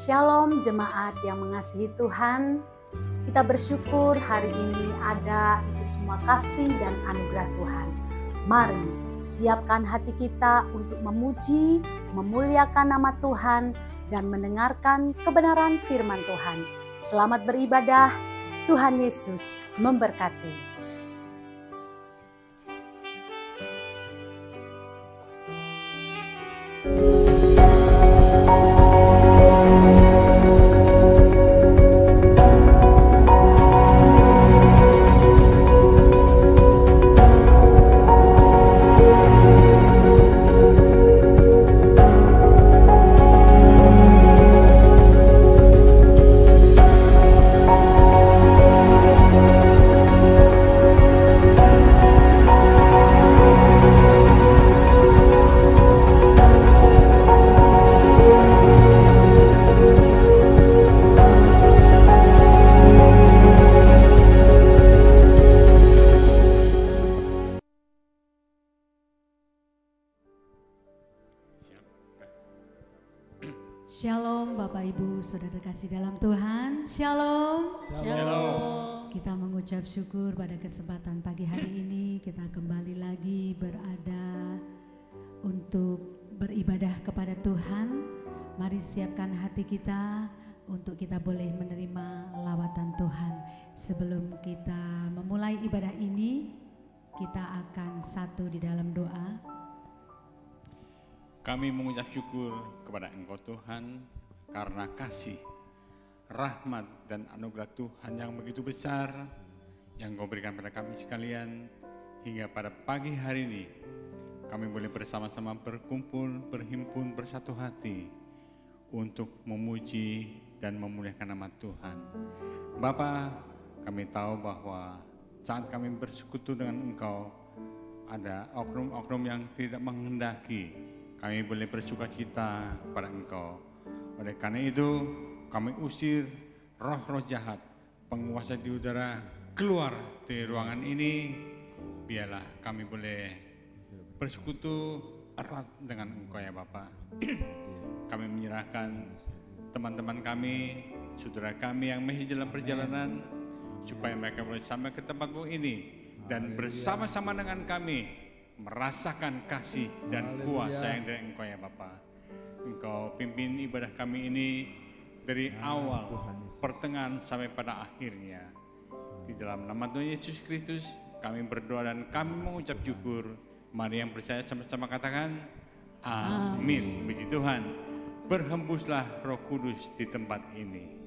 Shalom jemaat yang mengasihi Tuhan. Kita bersyukur hari ini ada itu semua kasih dan anugerah Tuhan. Mari siapkan hati kita untuk memuji, memuliakan nama Tuhan dan mendengarkan kebenaran firman Tuhan. Selamat beribadah. Tuhan Yesus memberkati. Shalom Bapak Ibu Saudara kasih dalam Tuhan. Shalom. Shalom. Kita mengucap syukur pada kesempatan pagi hari ini kita kembali lagi berada untuk beribadah kepada Tuhan. Mari siapkan hati kita untuk kita boleh menerima lawatan Tuhan. Sebelum kita memulai ibadah ini, kita akan satu di dalam doa. Kami mengucap syukur kepada Engkau Tuhan karena kasih, rahmat dan anugerah Tuhan yang begitu besar yang Engkau berikan pada kami sekalian hingga pada pagi hari ini kami boleh bersama-sama berkumpul, berhimpun bersatu hati untuk memuji dan memuliakan nama Tuhan. Bapa, kami tahu bahwa saat kami bersekutu dengan Engkau ada oknum-oknum yang tidak menghendaki kami boleh bersukacita pada Engkau. Oleh karena itu, kami usir roh-roh jahat, penguasa di udara, keluar dari ruangan ini. Biarlah kami boleh bersekutu erat dengan Engkau ya Bapa. Kami menyerahkan teman-teman kami, saudara kami yang masih dalam perjalanan, supaya mereka boleh sampai ke tempatmu ini dan bersama-sama dengan kami merasakan kasih dan kuasa yang dari Engkau ya Bapa. Engkau pimpin ibadah kami ini dari awal, pertengahan sampai pada akhirnya. Di dalam nama Tuhan Yesus Kristus kami berdoa dan kami mengucap syukur. Mari yang percaya sama-sama katakan amin. Puji Tuhan. Berhembuslah Roh Kudus di tempat ini.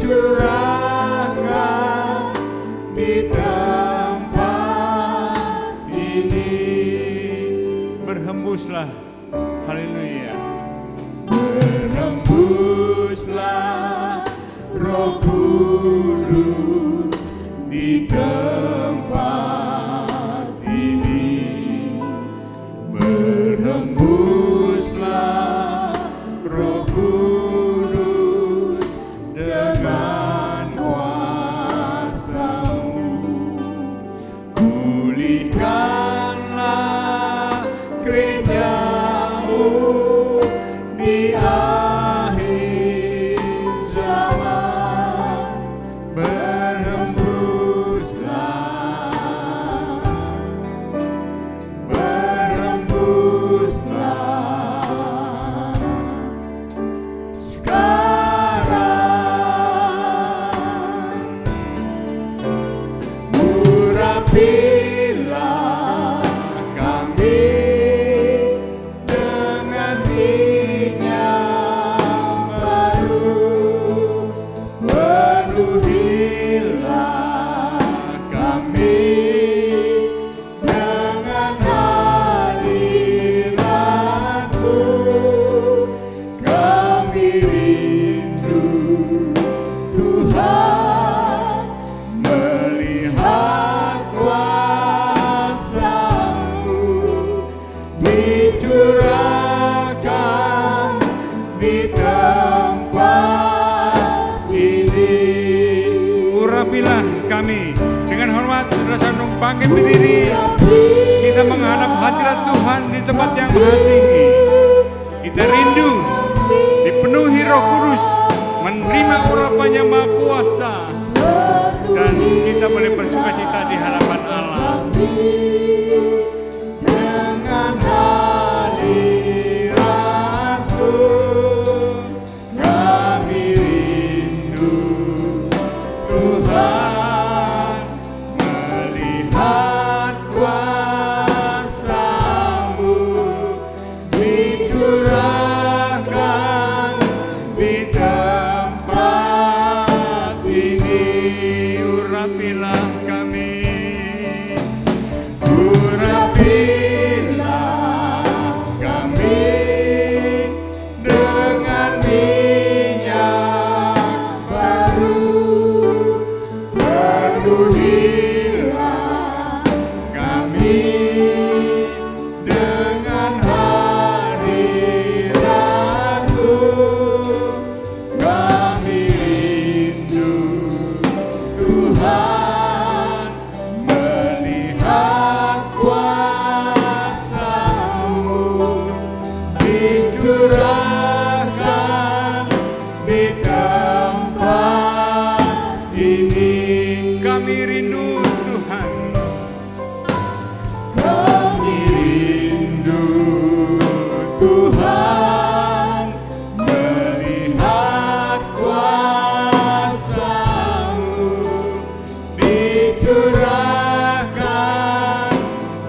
Dicurahkan di dalam Haleluya. Berhembuslah Roh Kudus di tempat ini. Berhembuslah Roh Kudus dengan kuasa-Mu. Pulihkanlah gereja-Mu di akhir zaman. Berhembuslah, berhembuslah sekarang. Urapilah kami dengan minyak baru. Penuhilah kami dengan hadirat-Mu. Kami rindu Tuhan melihat kuasa-Mu dicurahkan di tempat ini. Urapilah kami. Dengan hormat, saudara Sandung bangkit berdiri. Kita menghadap hadirat Tuhan di tempat yang maha tinggi. Kita rindu dipenuhi Roh Kudus, menerima urapannya maha kuasa, dan kita boleh bersukacita di hadapan Allah. Dengan hadirat-Mu kami rindu Tuhan melihat kuasa-Mu dicurahkan di tempat ini. Urapilah kami. Urapilah kami dengan minyak baru. Penuhilah kami dengan hadirat-Mu. Kami rindu Tuhan melihat kuasa-Mu dicurahkan di tempat ini. Kami rindu Tuhan. Kami rindu Tuhan melihat kuasa-Mu dicurahkan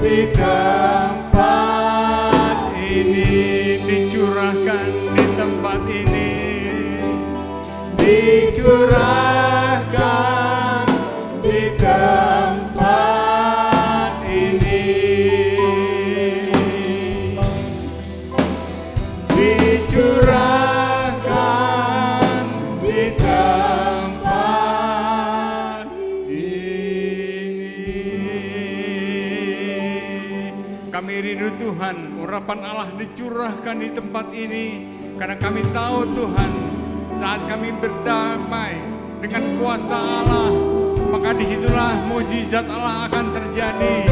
di tempat ini. Dicurahkan di tempat ini. Dicurahkan di tempat ini. Dicurahkan di tempat ini. Kami rindu Tuhan, urapan Allah dicurahkan di tempat ini. Karena kami tahu Tuhan, saat kami berdamai dengan kuasa Allah, maka disitulah mukjizat Allah akan terjadi.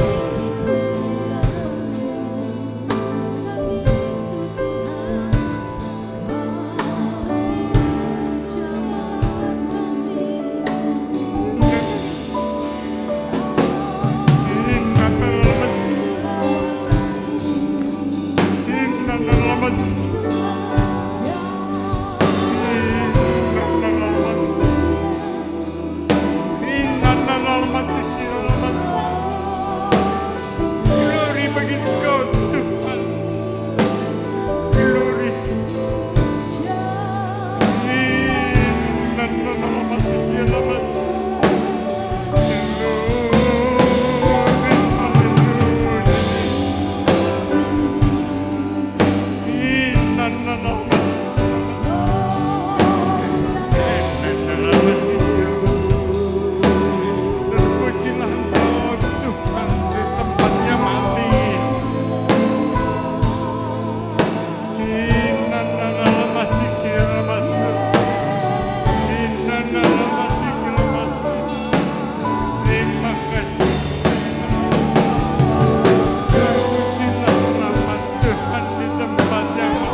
Glory bagi Kau Tuhan. Glory. Terpujilah Engkau Tuhan di tempat yang mati. Terima kasih. Terpujilah nama Tuhan di tempat yang mati.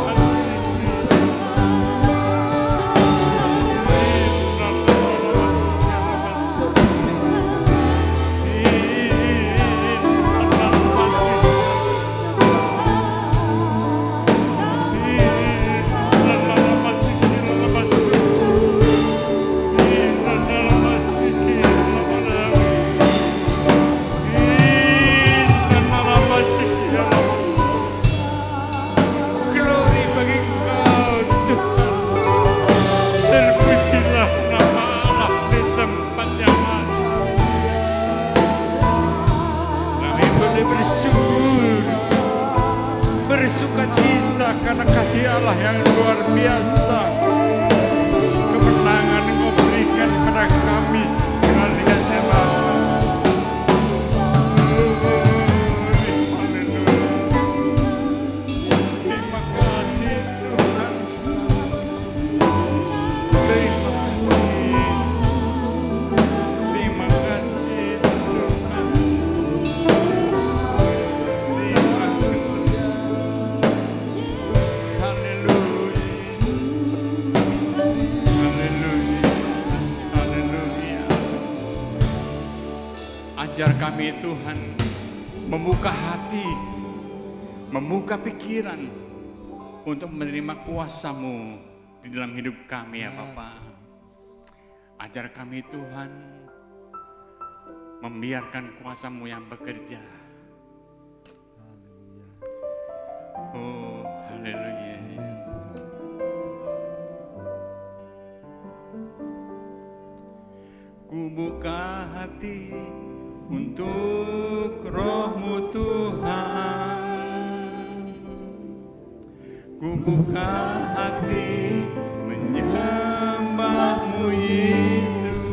Glory bagi Engkau Tuhan. Terpujilah nama Allah di tempat yang mati. Kami boleh bersuka cita karena kasih Allah yang luar biasa. Kemenangan Engkau berikan kepada kami sekalian ya Bapa. Terima kasih Tuhan. Terima kasih Tuhan. Haleluya. Haleluya. Ajar kami Tuhan membuka hati, membuka pikiran untuk menerima kuasa-Mu di dalam hidup kami ya Bapa. Ajar kami Tuhan membiarkan kuasa-Mu yang bekerja. Oh, haleluya. Ku buka hati untuk Roh-Mu Tuhan. Ku buka hati menyembah-Mu Yesus.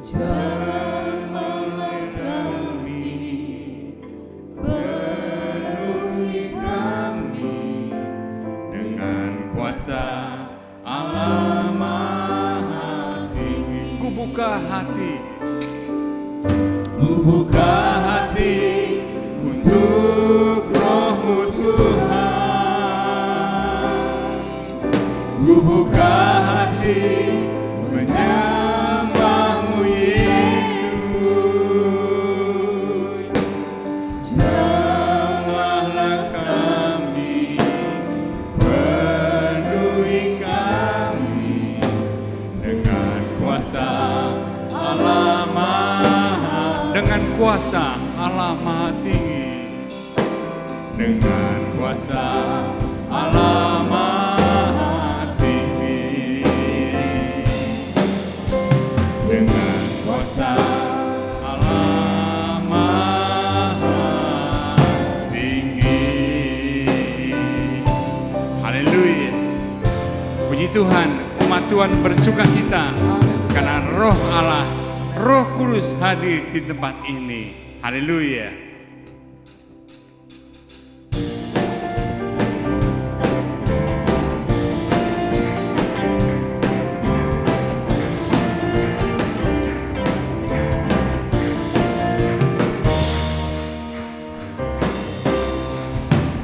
Jamahlah kami, penuhi kami dengan kuasa Allah Maha Tinggi. Ku buka hati, ku buka hati untuk Roh-Mu Tuhan. Ku buka hati menyembah-Mu Yesus. Jamahlah kami, penuhi kami dengan kuasa Allah Maha, dengan kuasa Allah Maha Tinggi, dengan kuasa Allah Maha Tinggi, dengan kuasa Allah Maha Tinggi. Haleluya. Puji Tuhan, umat Tuhan bersuka cita karena Roh Allah, Roh Kudus hadir di tempat ini. Haleluya.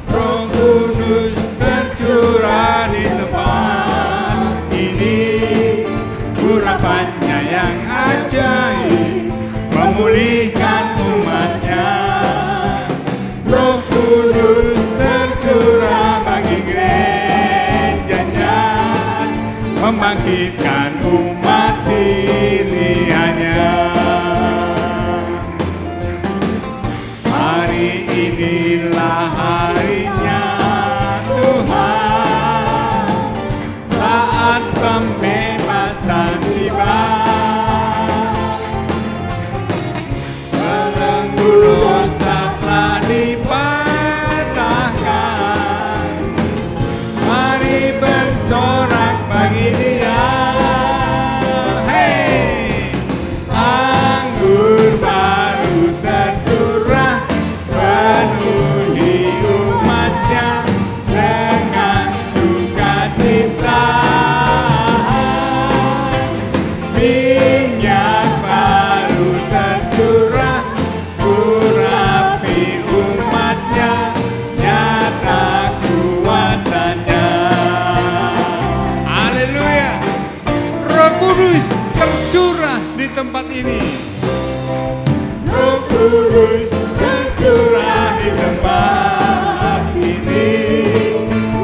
Roh Kudus bercurah di tempat ini, urapannya yang ajaib memulihkan umatnya. ini. Roh Kudus tercurah di tempat ini,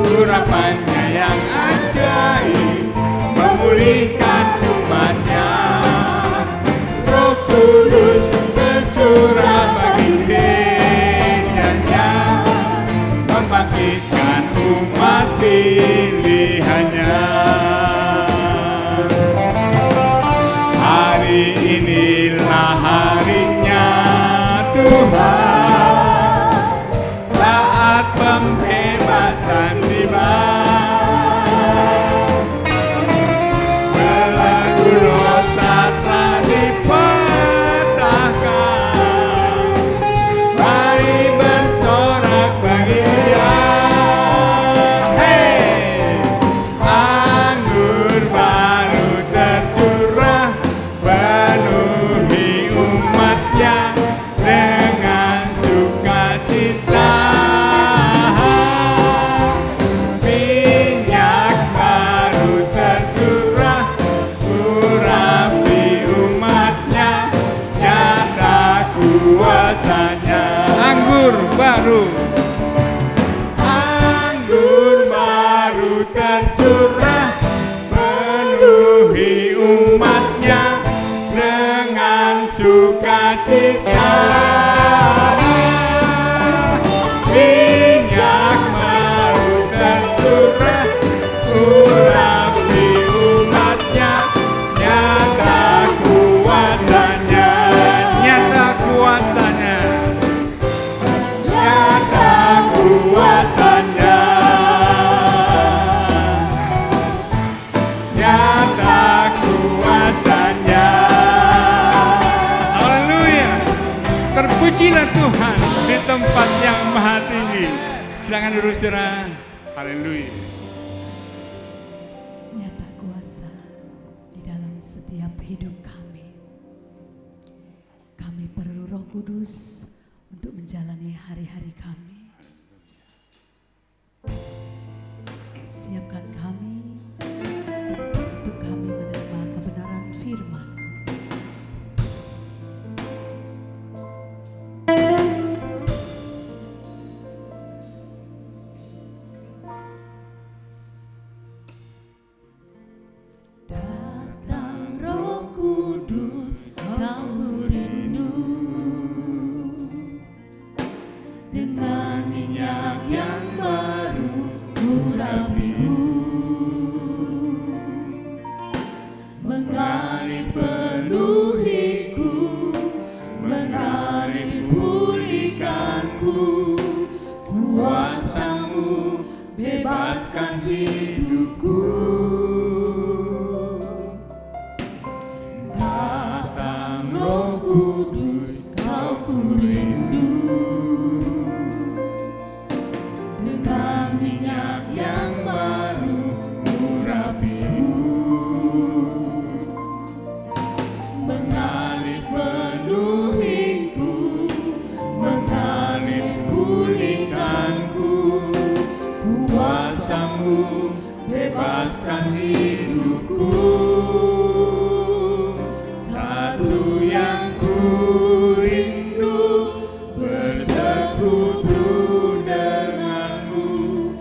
urapannya yang ajaib memulihkan umatnya. Roh Kudus tercurah bagi gerejanya, membangkitkan umat pilihannya. Hari inilah harinya Tuhan, saat pembebasan tiba. Belenggu dosa telah dipatahkan, mari bersorak bagi Dia. Hei, anggur baru tercurah, penuhi umatnya dengan sukacita. Minyak baru tercurah, urapi umatnya, nyata kuasanya. Anggur baru tercurah, penuhi umatnya dengan sukacita. Minyak baru tercurah, urapi umatnya, nyata kuasanya. Nyata kuasanya, nyata kuasanya, nyata kuasanya. Haleluya. Terpujilah Tuhan di tempat yang maha tinggi. Silakan duduk saudara. Haleluya. Nyata kuasa di dalam setiap hidup kami. Kami perlu Roh Kudus untuk menjalani hari-hari kami. Siapkan kami untuk kami menerima kebenaran firman. Datang Roh Kudus, kau rindu, dengan minyak yang baru urapiku, mengalir penuhiku, mengalir pulihkanku, kuasa-Mu bebaskan hidupku. Datang Roh Kudus, kau ku rindu, dengan minyak yang baru urapiku, mengalir penuhiku, mengalir pulihkanku, kuasa-Mu bebaskan hidupku. Satu yang ku rindu, bersekutu denganmu,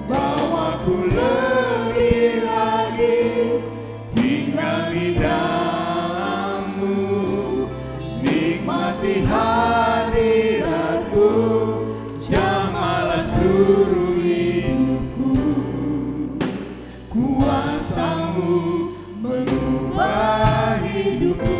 bawaku lebih lagi tinggal di dalammu, nikmati hadiratmu, jamalah seluruh hidupku, kuasa-Mu mengubah hidupku.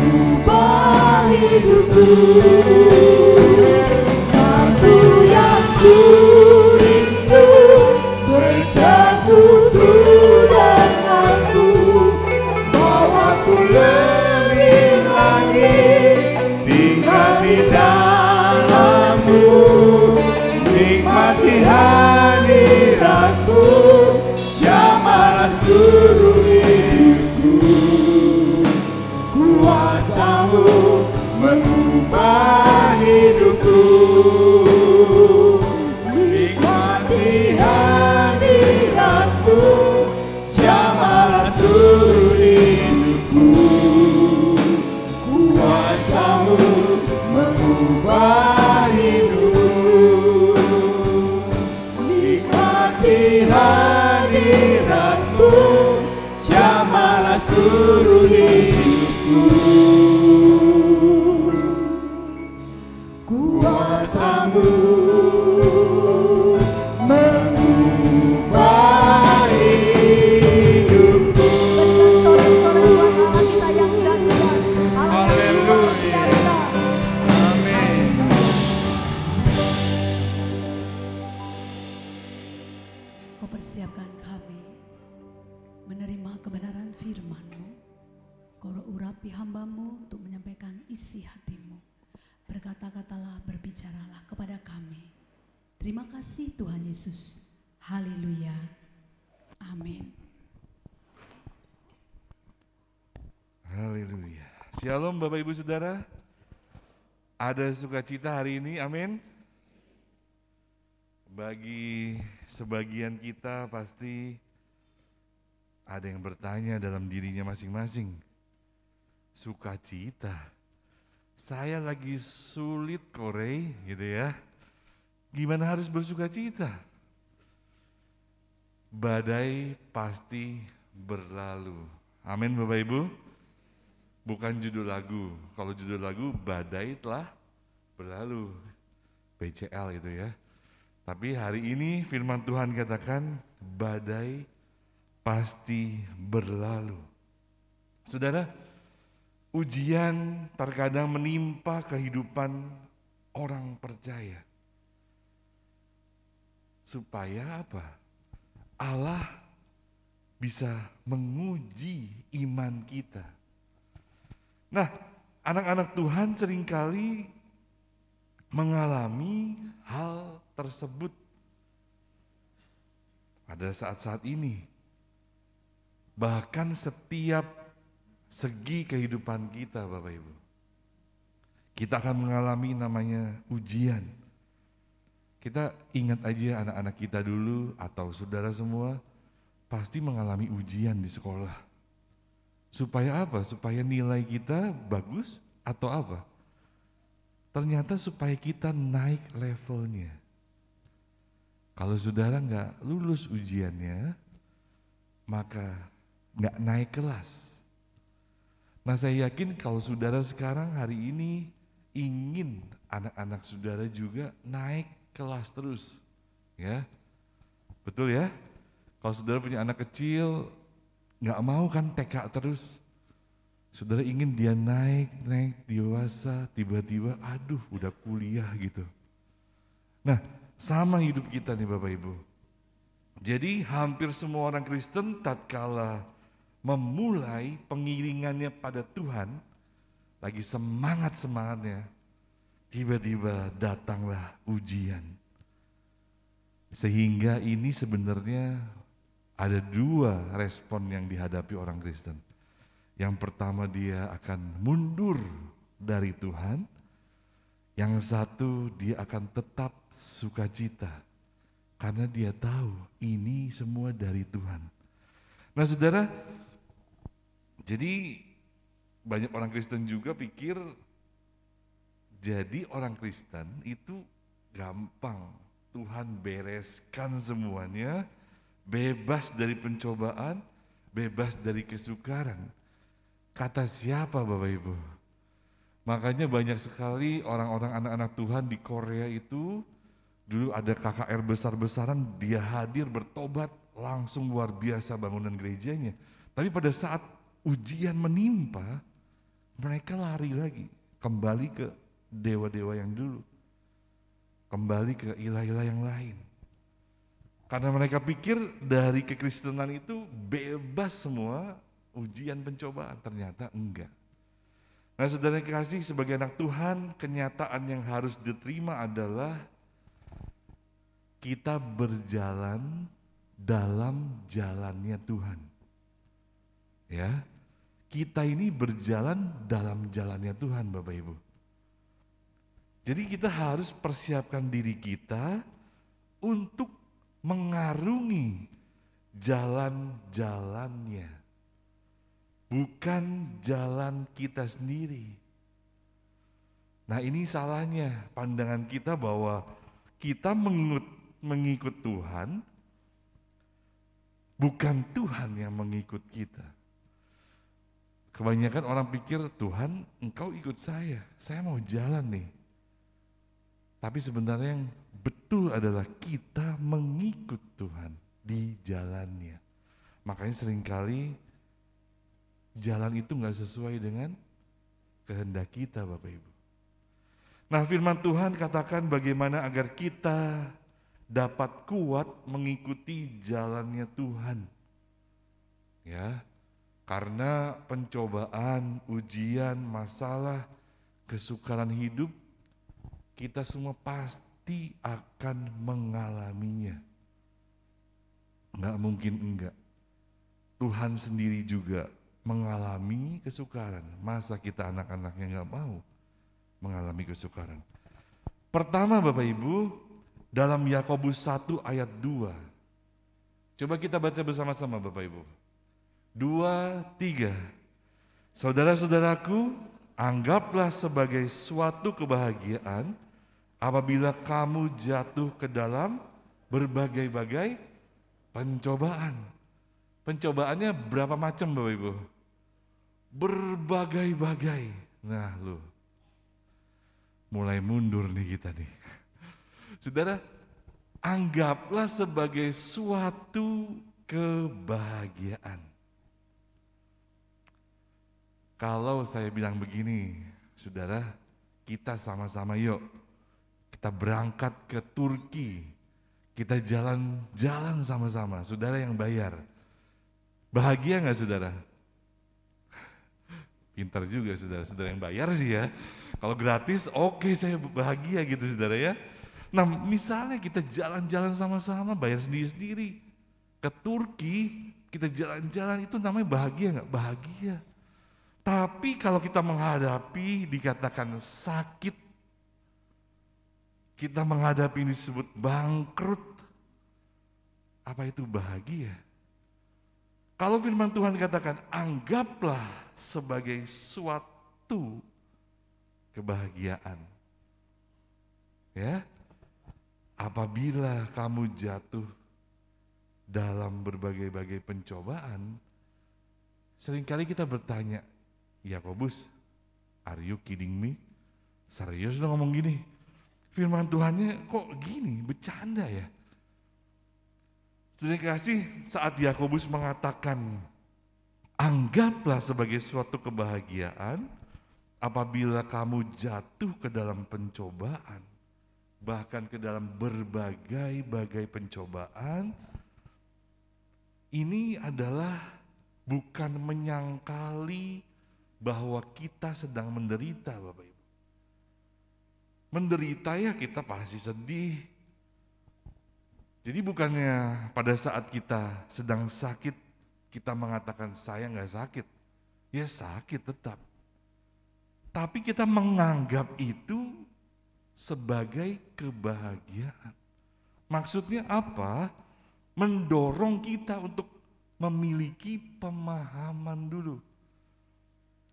mengubah hidupku. Satu yang ku rindu bersekutu denganku, bawaku lebih langit, tinggal di dalammu, nikmati hadiratmu, jamalah seluruh hidupku. Kuasamu mengubah hidupku, nikmati hadiratmu, jamalah seluruh hidupku. Kuasamu mengubah hidupku, nikmati hadiratmu, jamalah seluruh hidupku. Kuasamu mengubah hidupku. Berikan sorak-sorak buat Allah kita yang dahsyat, Allah yang luar biasa. Amin. Kau persiapkan kami menerima kebenaran firman-Mu. Kau urapi hamba-Mu untuk menyampaikan isi hati-Mu. Berkata-katalah, berbicaralah kepada kami. Terima kasih Tuhan Yesus. Haleluya. Amin. Haleluya. Shalom Bapak Ibu Saudara. Ada sukacita hari ini, amin. Bagi sebagian kita pasti ada yang bertanya dalam dirinya masing-masing. Sukacita. Saya lagi sulit Korey gitu ya. Gimana harus bersukacita? Badai pasti berlalu. Amin Bapak Ibu. Bukan judul lagu. Kalau judul lagu badai telah berlalu. BCL itu ya. Tapi hari ini firman Tuhan katakan badai pasti berlalu. Saudara, ujian terkadang menimpa kehidupan orang percaya. Supaya apa? Allah bisa menguji iman kita. Nah, anak-anak Tuhan seringkali mengalami hal tersebut. Pada saat-saat ini, bahkan setiap segi kehidupan kita Bapak Ibu, kita akan mengalami namanya ujian. Kita ingat aja anak-anak kita dulu atau saudara semua pasti mengalami ujian di sekolah. Supaya apa? Supaya nilai kita bagus atau apa? Ternyata supaya kita naik levelnya. Kalau saudara nggak lulus ujiannya, maka nggak naik kelas. Nah saya yakin kalau saudara sekarang hari ini ingin anak-anak saudara juga naik kelas terus, ya, betul ya? Kalau saudara punya anak kecil, nggak mau kan TK terus, saudara ingin dia naik dewasa, tiba-tiba aduh udah kuliah gitu. Nah sama hidup kita nih Bapak Ibu. Jadi hampir semua orang Kristen tatkala memulai pengiringannya pada Tuhan, lagi semangat-semangatnya, tiba-tiba datanglah ujian. Sehingga ini sebenarnya ada dua respon yang dihadapi orang Kristen. Yang pertama dia akan mundur dari Tuhan, yang satu dia akan tetap sukacita karena dia tahu ini semua dari Tuhan. Nah saudara, jadi banyak orang Kristen juga pikir jadi orang Kristen itu gampang, Tuhan bereskan semuanya, bebas dari pencobaan, bebas dari kesukaran. Kata siapa Bapak Ibu? Makanya banyak sekali orang-orang anak-anak Tuhan di Korea itu, dulu ada KKR besar-besaran, dia hadir bertobat, langsung luar biasa bangunan gerejanya. Tapi pada saat ujian menimpa, mereka mereka lari lagi, kembali ke dewa-dewa yang dulu, kembali ke ilah-ilah yang lain. Karena mereka pikir dari kekristenan itu bebas semua ujian pencobaan, ternyata enggak. Nah saudara yang kasih, sebagai anak Tuhan, kenyataan yang harus diterima adalah kita berjalan dalam jalannya Tuhan. Ya, kita ini berjalan dalam jalannya Tuhan, Bapak Ibu. Jadi kita harus persiapkan diri kita untuk mengarungi jalan-jalannya, bukan jalan kita sendiri. Nah ini salahnya pandangan kita bahwa kita mengikut Tuhan, bukan Tuhan yang mengikut kita. Kebanyakan orang pikir, Tuhan engkau ikut saya mau jalan nih. Tapi sebenarnya yang betul adalah kita mengikut Tuhan di jalannya. Makanya seringkali jalan itu gak sesuai dengan kehendak kita, Bapak Ibu. Nah firman Tuhan katakan bagaimana agar kita dapat kuat mengikuti jalannya Tuhan. Ya, karena pencobaan, ujian, masalah, kesukaran hidup, kita semua pasti akan mengalaminya. Nggak mungkin enggak. Tuhan sendiri juga mengalami kesukaran. Masa kita anak-anaknya nggak mau mengalami kesukaran? Pertama Bapak Ibu, dalam Yakobus 1 ayat 2. Coba kita baca bersama-sama Bapak Ibu. 2, 3. Saudara-saudaraku, anggaplah sebagai suatu kebahagiaan apabila kamu jatuh ke dalam berbagai-bagai pencobaan. Pencobaannya berapa macam Bapak Ibu? Berbagai-bagai. Nah loh, mulai mundur nih kita nih. Saudara, anggaplah sebagai suatu kebahagiaan. Kalau saya bilang begini, saudara, kita sama-sama yuk. Kita berangkat ke Turki, kita jalan-jalan sama-sama, saudara yang bayar. Bahagia gak saudara? Pintar juga saudara yang bayar sih ya. Kalau gratis oke, saya bahagia gitu saudara ya. Nah misalnya kita jalan-jalan sama-sama, bayar sendiri-sendiri. Ke Turki, kita jalan-jalan, itu namanya bahagia gak? Bahagia. Tapi kalau kita menghadapi dikatakan sakit, kita menghadapi ini disebut bangkrut, apa itu bahagia? Kalau firman Tuhan katakan anggaplah sebagai suatu kebahagiaan. Ya, apabila kamu jatuh dalam berbagai-bagai pencobaan, seringkali kita bertanya, Yakobus, are you kidding me? Serius lo ngomong gini? Firman Tuhannya kok gini, bercanda ya? Terima kasih saat Yakobus mengatakan, anggaplah sebagai suatu kebahagiaan apabila kamu jatuh ke dalam pencobaan, bahkan ke dalam berbagai-bagai pencobaan. Ini adalah bukan menyangkali bahwa kita sedang menderita, Bapak Ibu. Menderita ya kita pasti sedih. Jadi bukannya pada saat kita sedang sakit, kita mengatakan saya nggak sakit. Ya sakit tetap. Tapi kita menganggap itu sebagai kebahagiaan. Maksudnya apa? Mendorong kita untuk memiliki pemahaman dulu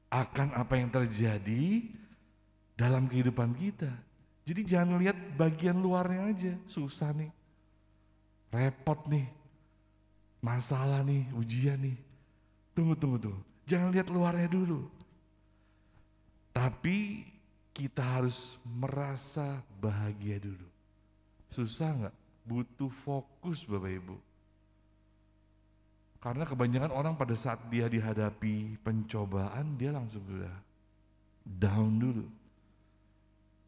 akan apa yang terjadi dalam kehidupan kita. Jadi jangan lihat bagian luarnya aja, susah nih, repot nih, masalah nih, ujian nih. Tunggu. Jangan lihat luarnya dulu. Tapi kita harus merasa bahagia dulu. Susah nggak? Butuh fokus Bapak Ibu. Karena kebanyakan orang pada saat dia dihadapi pencobaan, dia langsung sudah down dulu.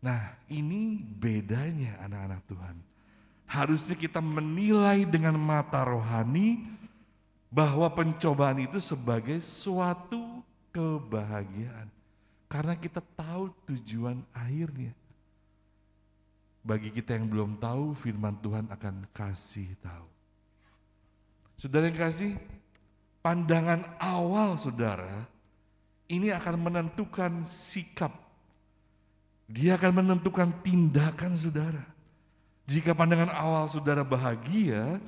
Nah, ini bedanya anak-anak Tuhan. Harusnya kita menilai dengan mata rohani bahwa pencobaan itu sebagai suatu kebahagiaan. Karena kita tahu tujuan akhirnya. Bagi kita yang belum tahu, firman Tuhan akan kasih tahu. Saudara yang kasih, pandangan awal saudara, ini akan menentukan sikap. Dia akan menentukan tindakan saudara. Jika pandangan awal saudara bahagia,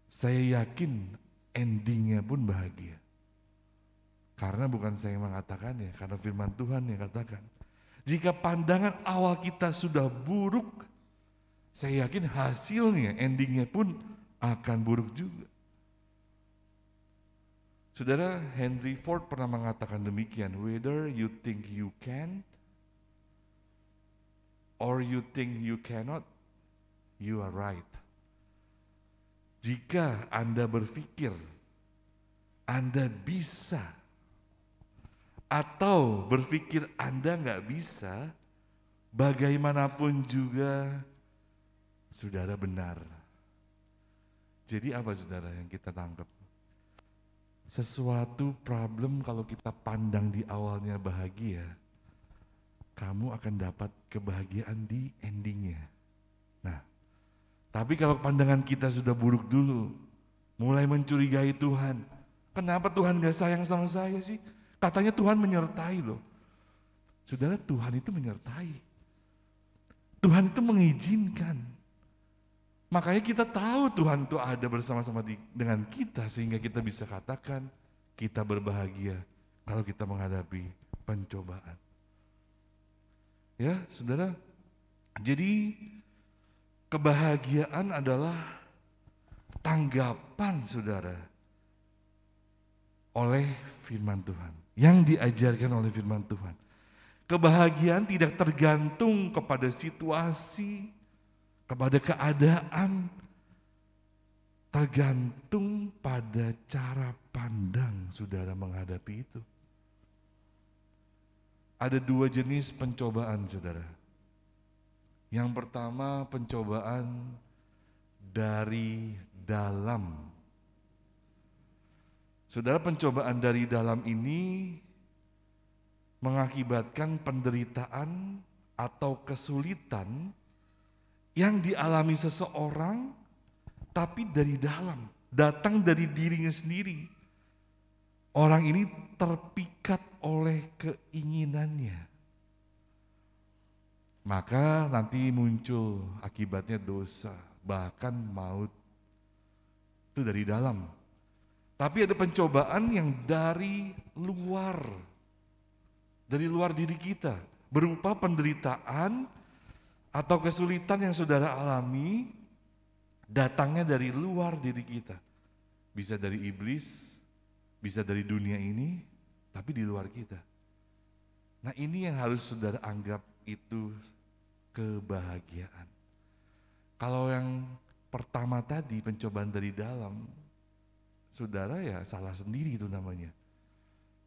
saya yakin endingnya pun bahagia. Karena bukan saya yang mengatakannya, karena firman Tuhan yang katakan. Jika pandangan awal kita sudah buruk, saya yakin hasilnya, endingnya pun akan buruk juga. Saudara, Henry Ford pernah mengatakan demikian, whether you think you can or you think you cannot, you are right. Jika Anda berpikir Anda bisa atau berpikir Anda nggak bisa, bagaimanapun juga saudara benar. Jadi apa saudara yang kita tangkap? Sesuatu problem kalau kita pandang di awalnya bahagia, kamu akan dapat kebahagiaan di endingnya. Nah, tapi kalau pandangan kita sudah buruk dulu, mulai mencurigai Tuhan. Kenapa Tuhan gak sayang sama saya sih? Katanya Tuhan menyertai loh. Saudara, Tuhan itu menyertai. Tuhan itu mengizinkan. Makanya kita tahu Tuhan itu ada bersama-sama dengan kita sehingga kita bisa katakan kita berbahagia kalau kita menghadapi pencobaan. Ya, saudara. Jadi kebahagiaan adalah tanggapan saudara oleh firman Tuhan, yang diajarkan oleh firman Tuhan. Kebahagiaan tidak tergantung kepada situasi, kepada keadaan, tergantung pada cara pandang saudara menghadapi itu. Ada dua jenis pencobaan saudara. Yang pertama pencobaan dari dalam. Saudara, pencobaan dari dalam ini mengakibatkan penderitaan atau kesulitan yang dialami seseorang tapi dari dalam, datang dari dirinya sendiri. Orang ini terpikat oleh keinginannya. Maka nanti muncul akibatnya dosa, bahkan maut. Itu dari dalam. Tapi ada pencobaan yang dari luar diri kita, berupa penderitaan atau kesulitan yang saudara alami, datangnya dari luar diri kita. Bisa dari iblis, bisa dari dunia ini, tapi di luar kita. Nah, ini yang harus saudara anggap itu kebahagiaan. Kalau yang pertama tadi, pencobaan dari dalam, saudara ya salah sendiri itu namanya.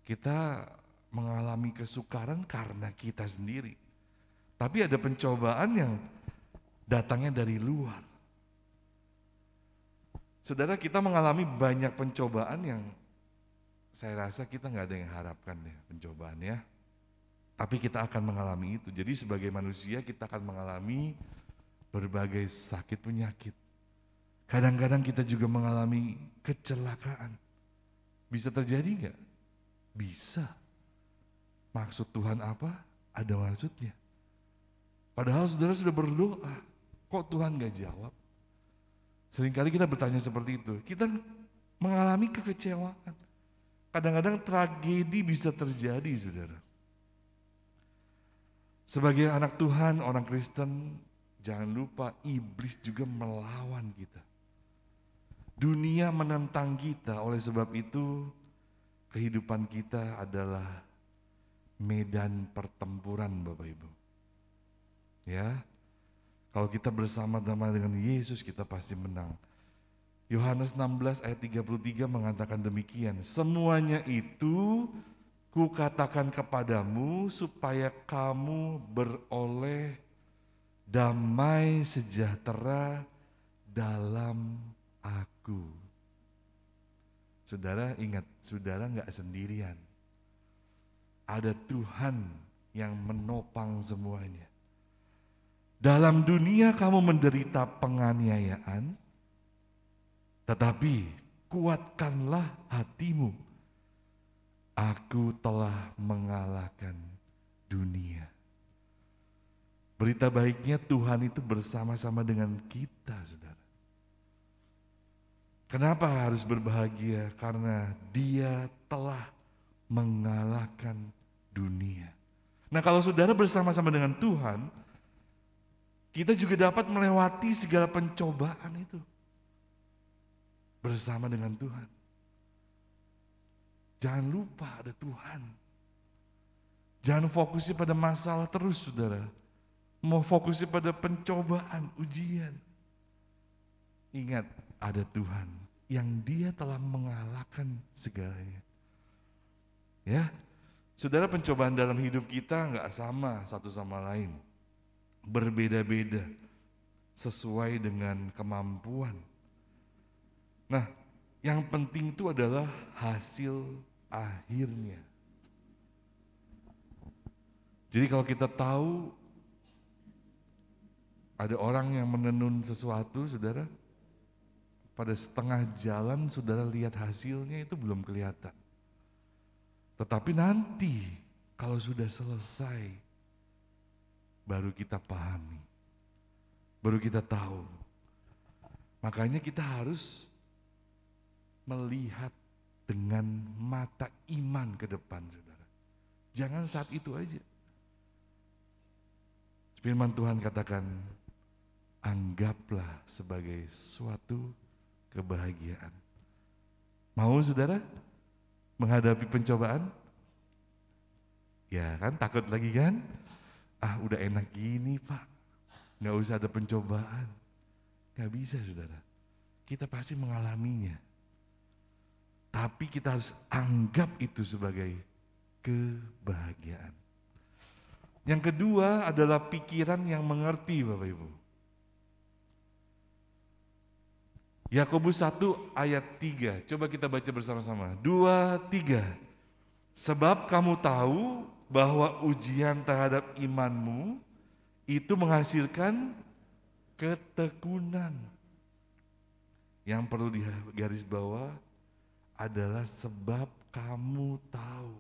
Kita mengalami kesukaran karena kita sendiri. Tapi ada pencobaan yang datangnya dari luar. Saudara, kita mengalami banyak pencobaan yang saya rasa kita nggak ada yang harapkan ya pencobaan ya. Tapi kita akan mengalami itu. Jadi sebagai manusia kita akan mengalami berbagai sakit penyakit. Kadang-kadang kita juga mengalami kecelakaan. Bisa terjadi nggak? Bisa. Maksud Tuhan apa? Ada maksudnya. Padahal saudara sudah berdoa, kok Tuhan gak jawab? Seringkali kita bertanya seperti itu. Kita mengalami kekecewaan. Kadang-kadang tragedi bisa terjadi, saudara. Sebagai anak Tuhan, orang Kristen, jangan lupa iblis juga melawan kita. Dunia menentang kita, oleh sebab itu kehidupan kita adalah medan pertempuran, Bapak Ibu. Ya, kalau kita bersama-sama dengan Yesus kita pasti menang. Yohanes 16 ayat 33 mengatakan demikian, semuanya itu kukatakan kepadamu supaya kamu beroleh damai sejahtera dalam aku. Saudara ingat, saudara nggak sendirian. Ada Tuhan yang menopang semuanya. Dalam dunia kamu menderita penganiayaan, tetapi kuatkanlah hatimu. Aku telah mengalahkan dunia. Berita baiknya Tuhan itu bersama-sama dengan kita, saudara. Kenapa harus berbahagia? Karena Dia telah mengalahkan dunia. Nah, kalau saudara bersama-sama dengan Tuhan, kita juga dapat melewati segala pencobaan itu bersama dengan Tuhan. Jangan lupa ada Tuhan. Jangan fokusnya pada masalah terus, saudara. Mau fokusnya pada pencobaan, ujian. Ingat, ada Tuhan yang Dia telah mengalahkan segalanya. Ya, saudara, pencobaan dalam hidup kita nggak sama satu sama lain. Berbeda-beda sesuai dengan kemampuan. Nah, yang penting itu adalah hasil akhirnya. Jadi kalau kita tahu ada orang yang menenun sesuatu, saudara, pada setengah jalan saudara lihat hasilnya itu belum kelihatan. Tetapi nanti kalau sudah selesai, baru kita pahami, baru kita tahu. Makanya kita harus melihat dengan mata iman ke depan, saudara. Jangan saat itu aja. Firman Tuhan katakan, anggaplah sebagai suatu kebahagiaan. Mau, saudara, menghadapi pencobaan? Ya kan, takut lagi kan? Udah enak gini, Pak, gak usah ada pencobaan. Gak bisa, saudara. Kita pasti mengalaminya. Tapi kita harus anggap itu sebagai kebahagiaan. Yang kedua adalah pikiran yang mengerti, Bapak Ibu. Yakobus 1 ayat 3, coba kita baca bersama-sama. 2, 3. Sebab kamu tahu bahwa ujian terhadap imanmu itu menghasilkan ketekunan. Yang perlu digaris bawah adalah sebab kamu tahu.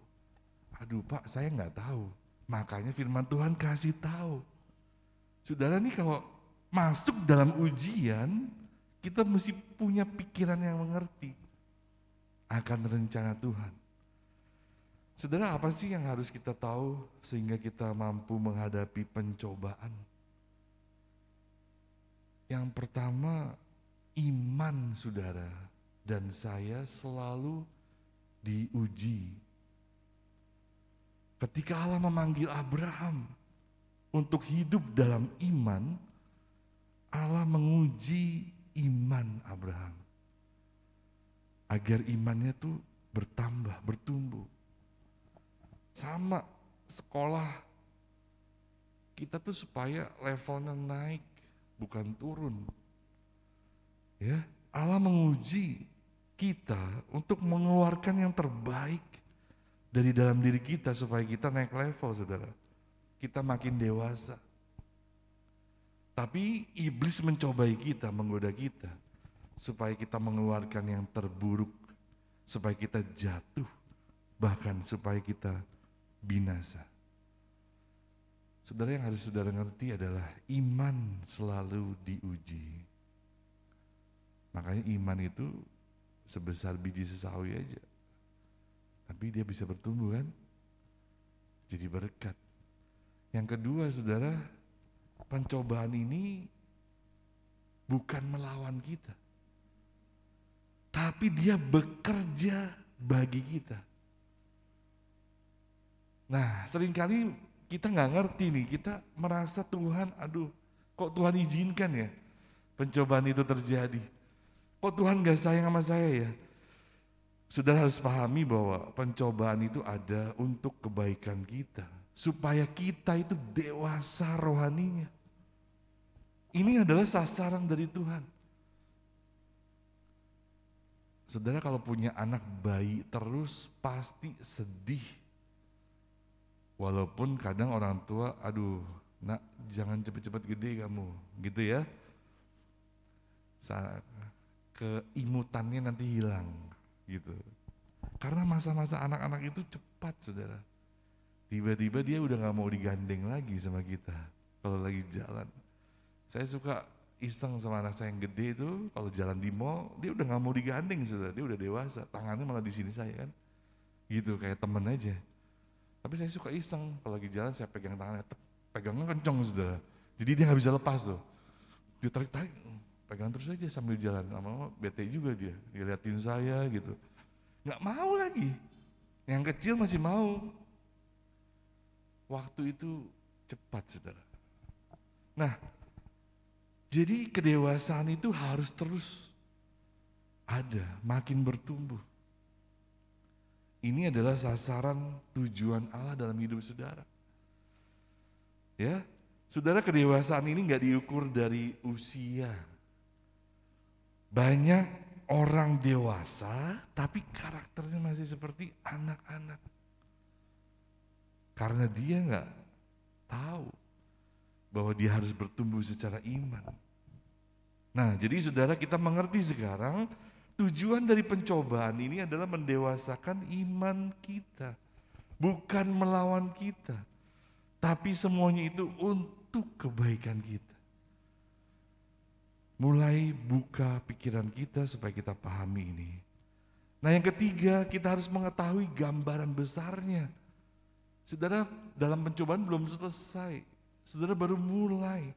Aduh Pak, saya nggak tahu. Makanya firman Tuhan kasih tahu. Saudara nih kalau masuk dalam ujian, kita mesti punya pikiran yang mengerti akan rencana Tuhan. Saudara, apa sih yang harus kita tahu sehingga kita mampu menghadapi pencobaan? Yang pertama, iman saudara dan saya selalu diuji. Ketika Allah memanggil Abraham untuk hidup dalam iman, Allah menguji iman Abraham agar imannya tuh bertambah, bertumbuh. Sama sekolah kita tuh supaya levelnya naik, bukan turun. Ya, Allah menguji kita untuk mengeluarkan yang terbaik dari dalam diri kita supaya kita naik level, saudara. Kita makin dewasa. Tapi iblis mencobai kita, menggoda kita supaya kita mengeluarkan yang terburuk, supaya kita jatuh, bahkan supaya kita binasa. Saudara, yang harus saudara ngerti adalah iman selalu diuji. Makanya iman itu sebesar biji sesawi aja. Tapi dia bisa bertumbuh kan? Jadi berkat. Yang kedua, saudara, pencobaan ini bukan melawan kita. Tapi dia bekerja bagi kita. Nah, seringkali kita nggak ngerti nih, kita merasa Tuhan, aduh, kok Tuhan izinkan ya pencobaan itu terjadi? Kok Tuhan nggak sayang sama saya ya? Saudara harus pahami bahwa pencobaan itu ada untuk kebaikan kita. Supaya kita itu dewasa rohaninya. Ini adalah sasaran dari Tuhan. Saudara kalau punya anak bayi terus pasti sedih. Walaupun kadang orang tua, aduh nak jangan cepet-cepet gede kamu, gitu ya. Keimutannya nanti hilang, gitu. Karena masa-masa anak-anak itu cepat, saudara. Tiba-tiba dia udah gak mau digandeng lagi sama kita kalau lagi jalan. Saya suka iseng sama anak saya yang gede itu, kalau jalan di mall, dia udah gak mau digandeng, saudara. Dia udah dewasa, tangannya malah di sini saya kan. Gitu, kayak temen aja. Tapi saya suka iseng, kalau lagi jalan saya pegang tangannya, pegangnya kenceng, saudara. Jadi dia gak bisa lepas tuh. Dia tarik-tarik, pegang terus aja sambil jalan. Lama-lama bete juga dia liatin saya gitu. Gak mau lagi. Yang kecil masih mau. Waktu itu cepat, saudara. Nah, jadi kedewasaan itu harus terus ada, makin bertumbuh. Ini adalah sasaran tujuan Allah dalam hidup saudara. Ya, saudara, kedewasaan ini nggak diukur dari usia. Banyak orang dewasa tapi karakternya masih seperti anak-anak. Karena dia nggak tahu bahwa dia harus bertumbuh secara iman. Nah, jadi saudara, kita mengerti sekarang tujuan dari pencobaan ini adalah mendewasakan iman kita. Bukan melawan kita. Tapi semuanya itu untuk kebaikan kita. Mulai buka pikiran kita supaya kita pahami ini. Nah, yang ketiga, kita harus mengetahui gambaran besarnya. Saudara, dalam pencobaan belum selesai. Saudara baru mulai.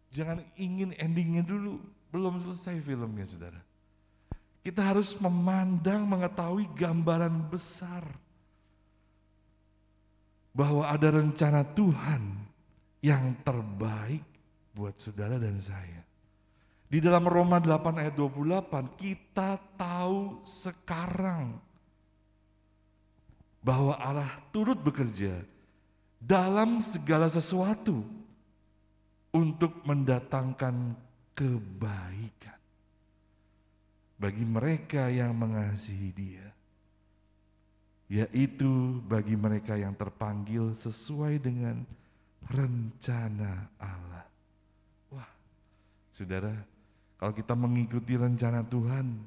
Jangan ingin endingnya dulu. Belum selesai filmnya, saudara. Kita harus memandang, mengetahui gambaran besar. Bahwa ada rencana Tuhan yang terbaik buat saudara dan saya. Di dalam Roma 8 ayat 28, kita tahu sekarang bahwa Allah turut bekerja dalam segala sesuatu untuk mendatangkan kebaikan bagi mereka yang mengasihi Dia, yaitu bagi mereka yang terpanggil sesuai dengan rencana Allah. Wah, saudara, kalau kita mengikuti rencana Tuhan,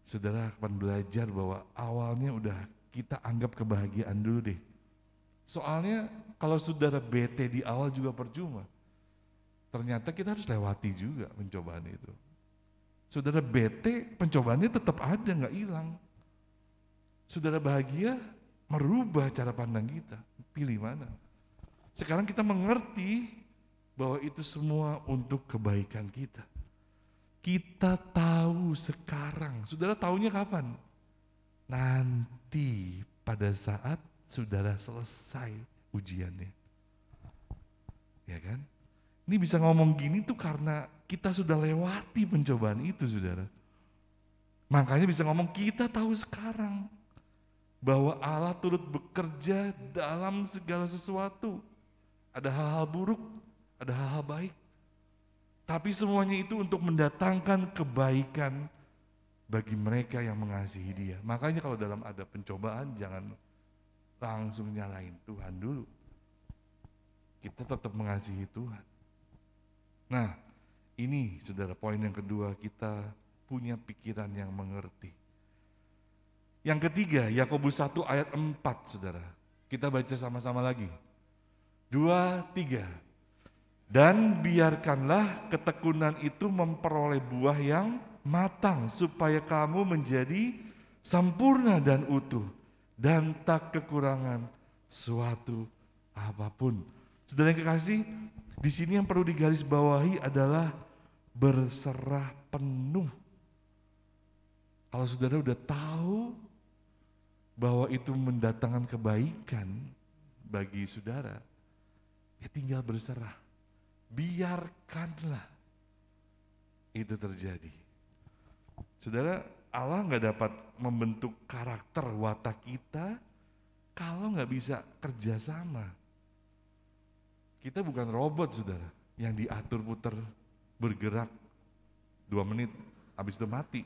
saudara akan belajar bahwa awalnya udah kita anggap kebahagiaan dulu deh. Soalnya kalau saudara bete di awal juga percuma. Ternyata kita harus lewati juga pencobaan itu. Saudara bete, pencobaannya tetap ada, nggak hilang. Saudara bahagia, merubah cara pandang kita. Pilih mana? Sekarang kita mengerti bahwa itu semua untuk kebaikan kita. Kita tahu sekarang. Saudara tahunya kapan? Nanti pada saat saudara selesai ujiannya. Ya kan? Ini bisa ngomong gini tuh karena kita sudah lewati pencobaan itu, saudara. Makanya bisa ngomong kita tahu sekarang bahwa Allah turut bekerja dalam segala sesuatu. Ada hal-hal buruk, ada hal-hal baik. Tapi semuanya itu untuk mendatangkan kebaikan bagi mereka yang mengasihi Dia. Makanya kalau dalam ada pencobaan jangan langsung nyalain Tuhan dulu. Kita tetap mengasihi Tuhan. Nah, ini saudara poin yang kedua, kita punya pikiran yang mengerti. Yang ketiga, Yakobus 1 ayat 4, saudara. Kita baca sama-sama lagi. 2, 3. Dan biarkanlah ketekunan itu memperoleh buah yang matang, supaya kamu menjadi sempurna dan utuh, dan tak kekurangan suatu apapun. Saudara yang kekasih, di sini yang perlu digarisbawahi adalah berserah penuh. Kalau saudara udah tahu bahwa itu mendatangkan kebaikan bagi saudara, ya tinggal berserah. Biarkanlah itu terjadi. Saudara, Allah nggak dapat membentuk karakter watak kita kalau nggak bisa kerjasama. Kita bukan robot, saudara, yang diatur puter, bergerak 2 menit, habis itu mati.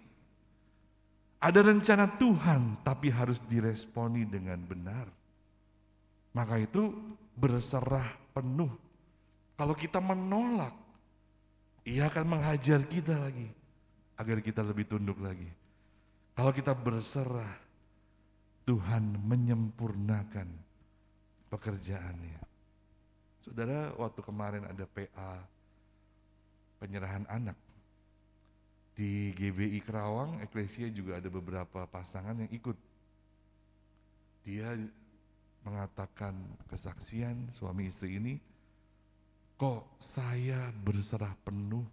Ada rencana Tuhan, tapi harus diresponi dengan benar. Maka itu berserah penuh. Kalau kita menolak, Ia akan menghajar kita lagi, agar kita lebih tunduk lagi. Kalau kita berserah, Tuhan menyempurnakan pekerjaannya. Saudara, waktu kemarin ada PA, penyerahan anak, di GBI Kerawang, Eklesia juga ada beberapa pasangan yang ikut. Dia mengatakan kesaksian suami istri ini, kok saya berserah penuh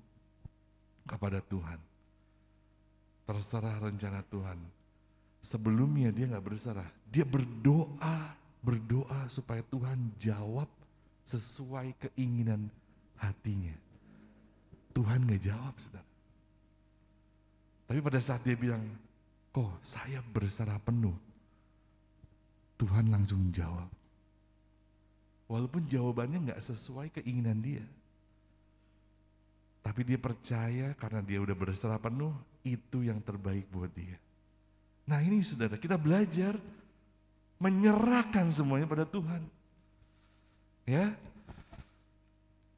kepada Tuhan. Terserah rencana Tuhan. Sebelumnya dia gak berserah, dia berdoa supaya Tuhan jawab sesuai keinginan hatinya. Tuhan gak jawab, saudara. Tapi pada saat dia bilang, kok saya berserah penuh, Tuhan langsung jawab. Walaupun jawabannya gak sesuai keinginan dia. Tapi dia percaya karena dia udah berserah penuh, itu yang terbaik buat dia. Nah ini saudara, kita belajar menyerahkan semuanya pada Tuhan. Ya.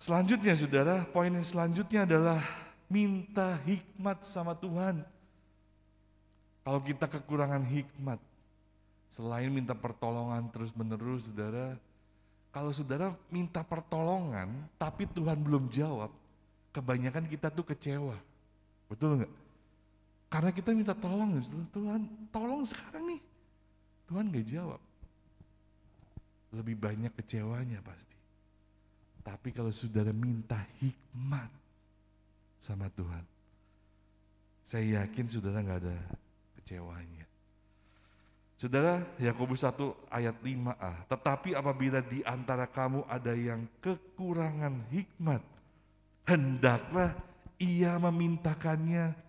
Selanjutnya saudara, poin yang selanjutnya adalah minta hikmat sama Tuhan. Kalau kita kekurangan hikmat, selain minta pertolongan terus menerus saudara, kalau saudara minta pertolongan tapi Tuhan belum jawab, kebanyakan kita tuh kecewa. Betul enggak? Karena kita minta tolong, Tuhan tolong sekarang nih. Tuhan gak jawab. Lebih banyak kecewanya pasti. Tapi kalau saudara minta hikmat sama Tuhan, saya yakin saudara gak ada kecewanya. Saudara, Yakobus 1 ayat 5a, tetapi apabila di antara kamu ada yang kekurangan hikmat, hendaklah ia memintakannya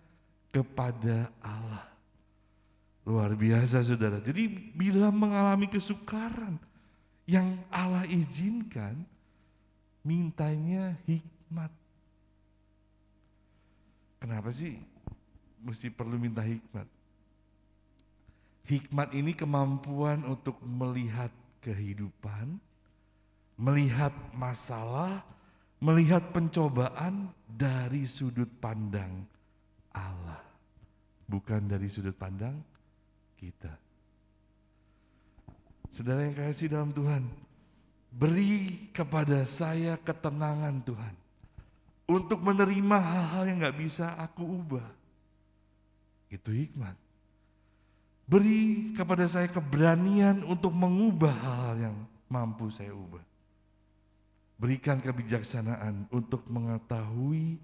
kepada Allah. Luar biasa saudara. Jadi bila mengalami kesukaran yang Allah izinkan, mintanya hikmat. Kenapa sih mesti perlu minta hikmat? Hikmat ini kemampuan untuk melihat kehidupan, melihat masalah, melihat pencobaan dari sudut pandang Allah, bukan dari sudut pandang kita. Saudara yang kasih dalam Tuhan, beri kepada saya ketenangan Tuhan untuk menerima hal-hal yang gak bisa aku ubah. Itu hikmat. Beri kepada saya keberanian untuk mengubah hal-hal yang mampu saya ubah. Berikan kebijaksanaan untuk mengetahui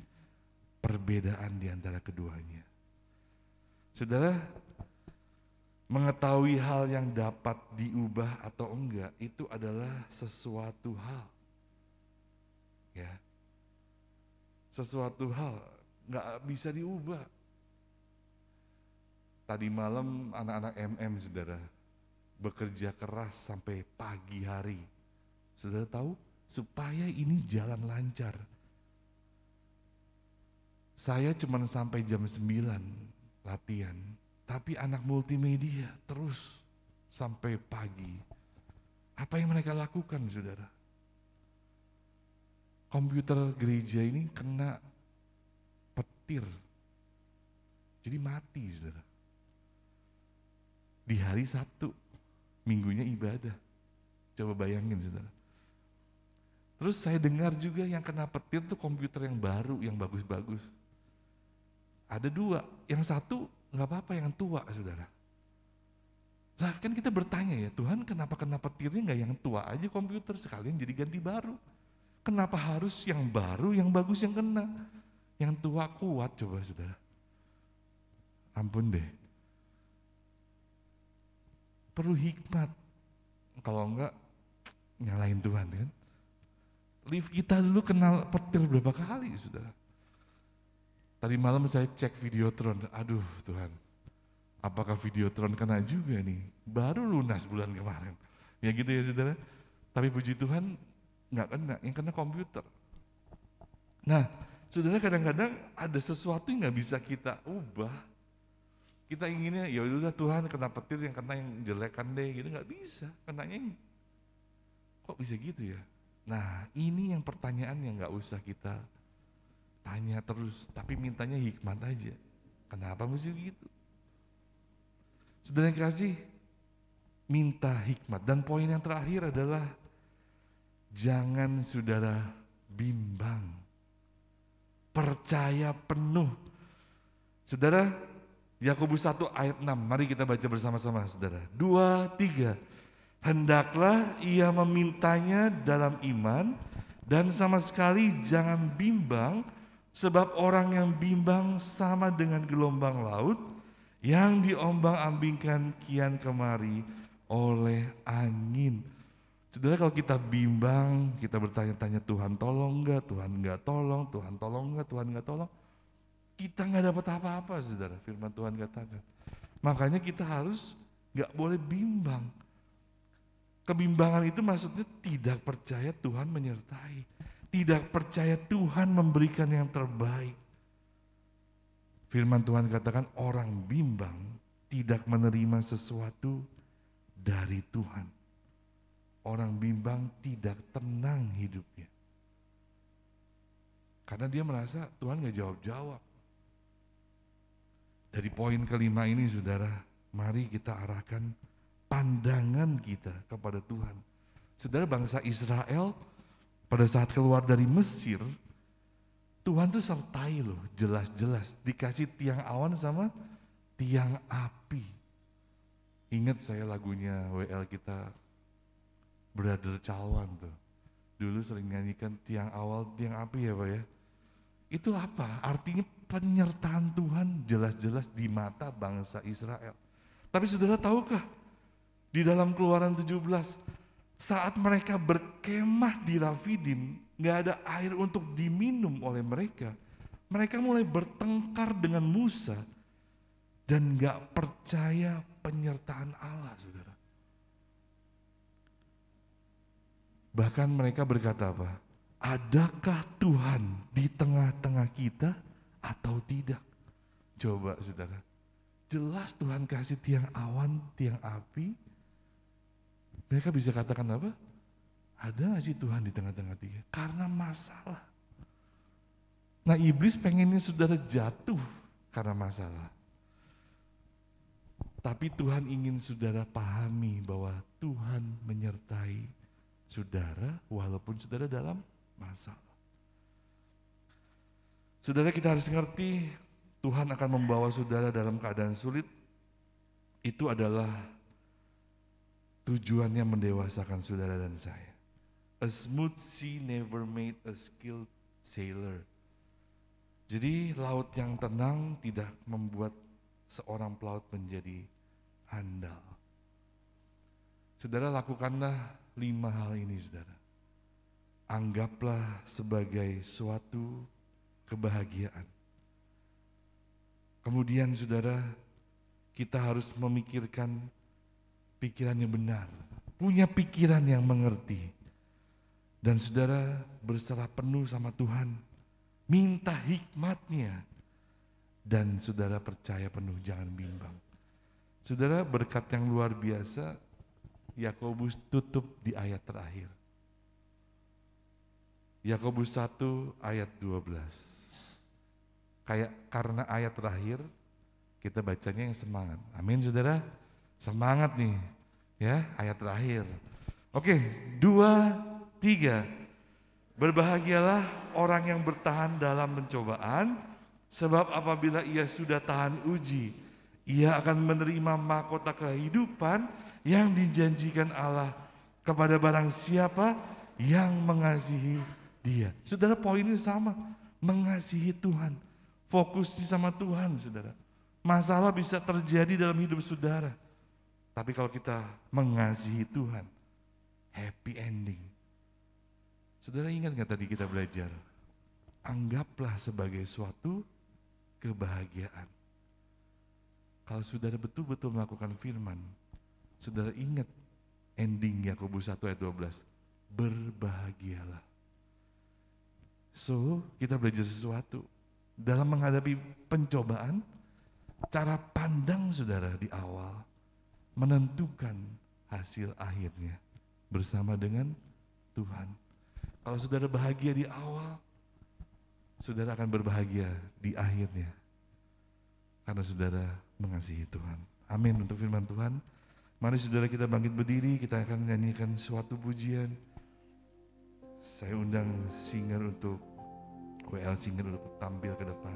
perbedaan di antara keduanya. Saudara, mengetahui hal yang dapat diubah atau enggak itu adalah sesuatu hal. Ya. Sesuatu hal enggak bisa diubah. Tadi malam anak-anak MM saudara bekerja keras sampai pagi hari. Saudara tahu? Supaya ini jalan lancar. Saya cuma sampai jam 9 latihan, tapi anak multimedia terus sampai pagi. Apa yang mereka lakukan saudara? Komputer gereja ini kena petir, jadi mati saudara. Di hari Sabtu, minggunya ibadah. Coba bayangin saudara. Terus saya dengar juga yang kena petir tuh komputer yang baru, yang bagus-bagus. Ada 2, yang satu gak apa-apa, yang tua saudara. Lah kan kita bertanya ya, Tuhan kenapa kena petirnya gak yang tua aja komputer, sekalian jadi ganti baru. Kenapa harus yang baru, yang bagus yang kena? Yang tua kuat coba saudara. Ampun deh. Perlu hikmat, kalau enggak nyalain Tuhan kan. Lift kita dulu kena petir berapa kali saudara. Tadi malam saya cek Videotron, aduh Tuhan, Apakah Videotron kena juga nih? Baru lunas bulan kemarin. Ya gitu ya saudara. Tapi puji Tuhan nggak kena, yang kena komputer. Nah, saudara kadang-kadang ada sesuatu yang nggak bisa kita ubah. Kita inginnya ya udah Tuhan kena petir yang kena yang jelekan deh gitu, nggak bisa. Kenanya yang, kok bisa gitu ya? Nah ini yang pertanyaan yang nggak usah kita tanya terus, tapi mintanya hikmat aja. Kenapa mesti gitu? Saudara yang kasih, minta hikmat. Dan poin yang terakhir adalah jangan saudara bimbang, percaya penuh. Saudara, Yakobus 1 ayat 6, mari kita baca bersama-sama saudara. 2, 3, hendaklah ia memintanya dalam iman dan sama sekali jangan bimbang, sebab orang yang bimbang sama dengan gelombang laut yang diombang-ambingkan kian kemari oleh angin. Saudara, kalau kita bimbang, kita bertanya-tanya Tuhan tolong enggak, Tuhan enggak tolong, Tuhan tolong enggak, Tuhan enggak tolong, kita enggak dapat apa-apa saudara, firman Tuhan katakan. Makanya kita harus enggak boleh bimbang. Kebimbangan itu maksudnya tidak percaya Tuhan menyertai, tidak percaya Tuhan memberikan yang terbaik. Firman Tuhan katakan orang bimbang tidak menerima sesuatu dari Tuhan. Orang bimbang tidak tenang hidupnya. Karena dia merasa Tuhan gak jawab-jawab. Dari poin kelima ini saudara, mari kita arahkan pandangan kita kepada Tuhan. Saudara, bangsa Israel pada saat keluar dari Mesir, Tuhan tuh sertai loh, jelas-jelas. Dikasih tiang awan sama tiang api. Ingat saya lagunya WL kita, Brother Calwan tuh. Dulu sering nyanyikan tiang awal, tiang api ya Pak ya. Itu apa? Artinya penyertaan Tuhan jelas-jelas di mata bangsa Israel. Tapi saudara tahukah, di dalam Keluaran 17, saat mereka berkemah di Rafidim, gak ada air untuk diminum oleh mereka. Mereka mulai bertengkar dengan Musa dan gak percaya penyertaan Allah, saudara. Bahkan mereka berkata apa? Adakah Tuhan di tengah-tengah kita atau tidak? Coba saudara, jelas Tuhan kasih tiang awan, tiang api. Mereka bisa katakan apa? Ada gak sih Tuhan di tengah-tengah dia? Karena masalah. Nah iblis pengennya saudara jatuh karena masalah. Tapi Tuhan ingin saudara pahami bahwa Tuhan menyertai saudara walaupun saudara dalam masalah. Saudara, kita harus ngerti Tuhan akan membawa saudara dalam keadaan sulit. Itu adalah tujuannya mendewasakan saudara dan saya. A smooth sea never made a skilled sailor. Jadi laut yang tenang tidak membuat seorang pelaut menjadi handal. Saudara, lakukanlah 5 hal ini saudara. Anggaplah sebagai suatu kebahagiaan. Kemudian saudara, kita harus memikirkan pikiran yang benar, punya pikiran yang mengerti. Dan saudara berserah penuh sama Tuhan, minta hikmatnya. Dan saudara percaya penuh, jangan bimbang. Saudara, berkat yang luar biasa, Yakobus tutup di ayat terakhir. Yakobus 1 ayat 12. Karena ayat terakhir, kita bacanya yang semangat. Amin saudara, semangat nih ya, ayat terakhir. Oke, 2, 3. Berbahagialah orang yang bertahan dalam pencobaan, sebab apabila ia sudah tahan uji, ia akan menerima mahkota kehidupan yang dijanjikan Allah kepada barang siapa yang mengasihi dia. Saudara, poinnya sama, mengasihi Tuhan, fokusnya sama Tuhan saudara. Masalah bisa terjadi dalam hidup saudara, tapi kalau kita mengasihi Tuhan, happy ending. Saudara ingat gak tadi kita belajar? Anggaplah sebagai suatu kebahagiaan. Kalau saudara betul-betul melakukan firman, saudara ingat ending Yakobus 1 ayat 12, berbahagialah. So, kita belajar sesuatu. Dalam menghadapi pencobaan, cara pandang saudara di awal menentukan hasil akhirnya bersama dengan Tuhan. Kalau saudara bahagia di awal, saudara akan berbahagia di akhirnya. Karena saudara mengasihi Tuhan. Amin untuk firman Tuhan. Mari saudara kita bangkit berdiri, kita akan menyanyikan suatu pujian. Saya undang singer untuk, WL singer untuk tampil ke depan.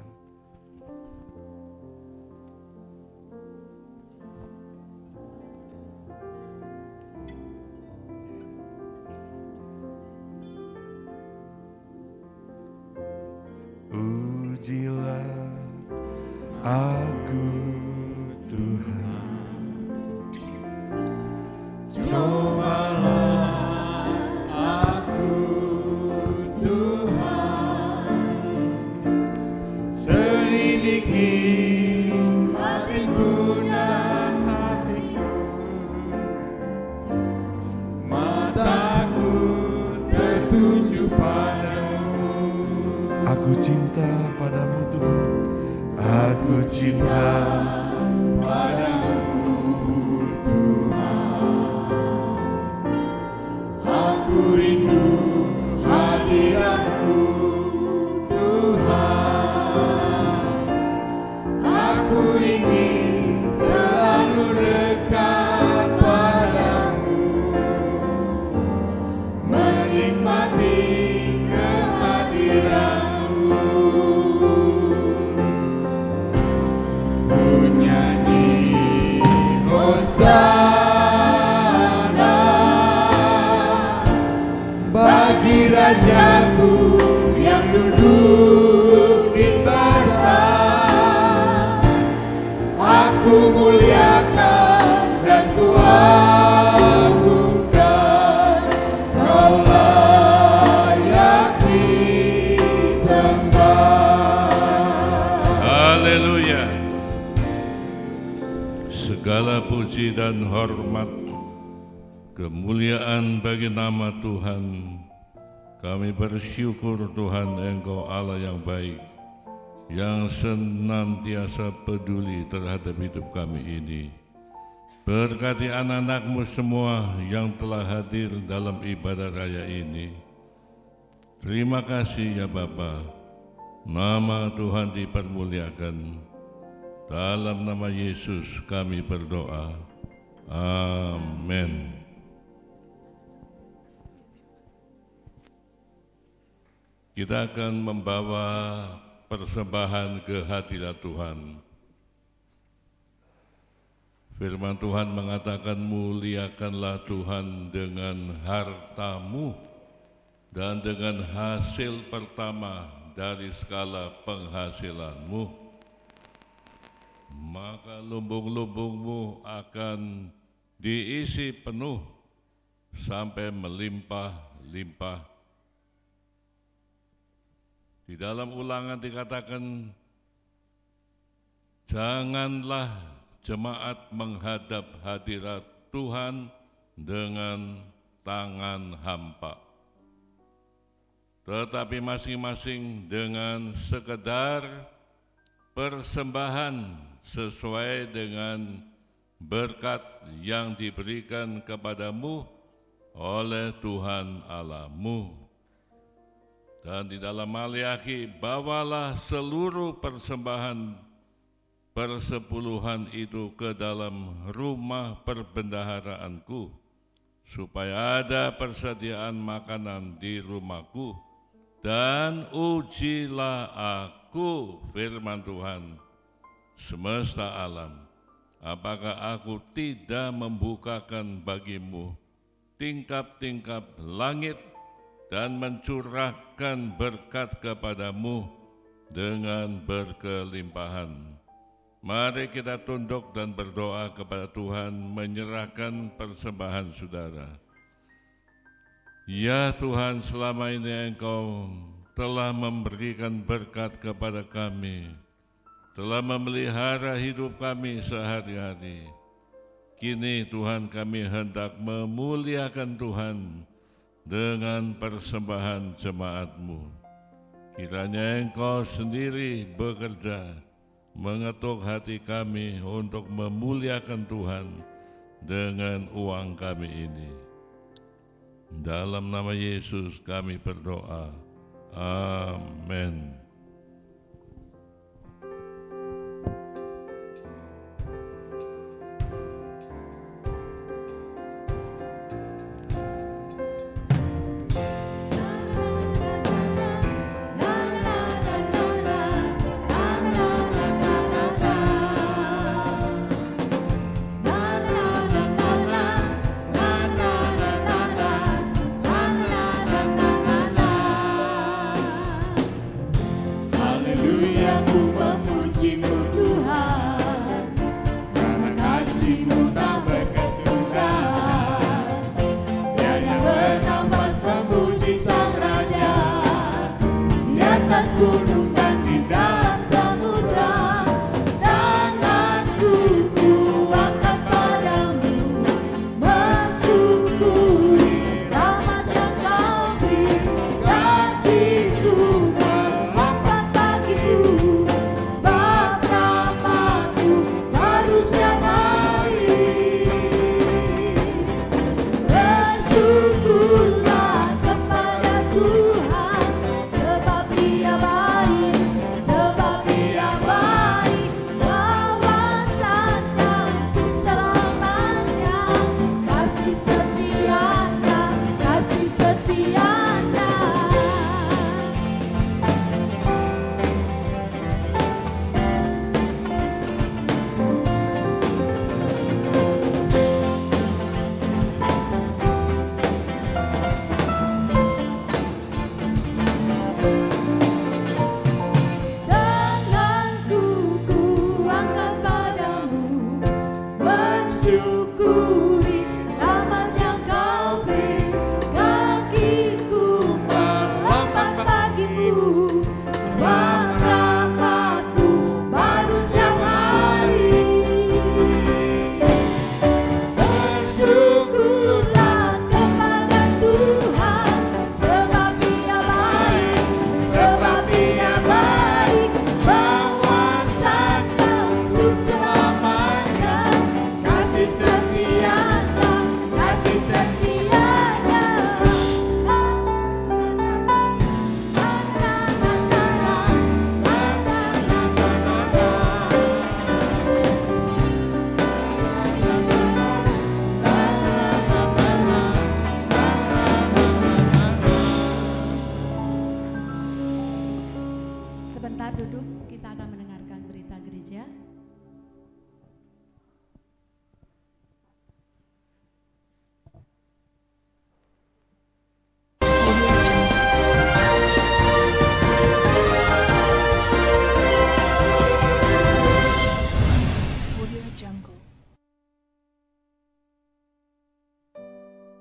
Ujilah aku Tuhan, cobalah aku Tuhan, selidiki hatiku dan hatiku, mataku tertuju padamu. Aku cinta padamu Tuhan, aku cinta padamu Tuhan, aku rindu hadiratmu Tuhan, aku ingin selalu dekat padamu, menikmati kehadiranmu. Nyanyi Hosana bagi Rajaku yang duduk di tahta. Aku muliakan dan kuagungkan, Kau layak disembah. Haleluya. Segala puji dan hormat, kemuliaan bagi nama Tuhan. Kami bersyukur Tuhan, Engkau Allah yang baik, yang senantiasa peduli terhadap hidup kami ini. Berkati anak-anak-Mu semua yang telah hadir dalam ibadah raya ini. Terima kasih ya Bapa. Nama Tuhan dipermuliakan. Dalam nama Yesus kami berdoa. Amin. Kita akan membawa persembahan ke hadirat Tuhan. Firman Tuhan mengatakan, muliakanlah Tuhan dengan hartamu dan dengan hasil pertama dari segala penghasilanmu. Maka lumbung-lumbungmu akan diisi penuh sampai melimpah-limpah. Di dalam Ulangan dikatakan, janganlah jemaat menghadap hadirat Tuhan dengan tangan hampa, tetapi masing-masing dengan sekedar persembahan sesuai dengan berkat yang diberikan kepadamu oleh Tuhan Allahmu. Dan di dalam Maliaki, bawalah seluruh persembahan persepuluhan itu ke dalam rumah perbendaharaanku, supaya ada persediaan makanan di rumahku, dan ujilah aku, firman Tuhan, semesta alam, apakah aku tidak membukakan bagimu tingkap-tingkap langit dan mencurahkan berkat kepadamu dengan berkelimpahan. Mari kita tunduk dan berdoa kepada Tuhan, menyerahkan persembahan saudara. Ya Tuhan, selama ini Engkau telah memberikan berkat kepada kami. telah memelihara hidup kami sehari-hari. Kini Tuhan kami hendak memuliakan Tuhan dengan persembahan jemaat-Mu. Kiranya Engkau sendiri bekerja, mengetuk hati kami untuk memuliakan Tuhan dengan uang kami ini. Dalam nama Yesus kami berdoa. Amin.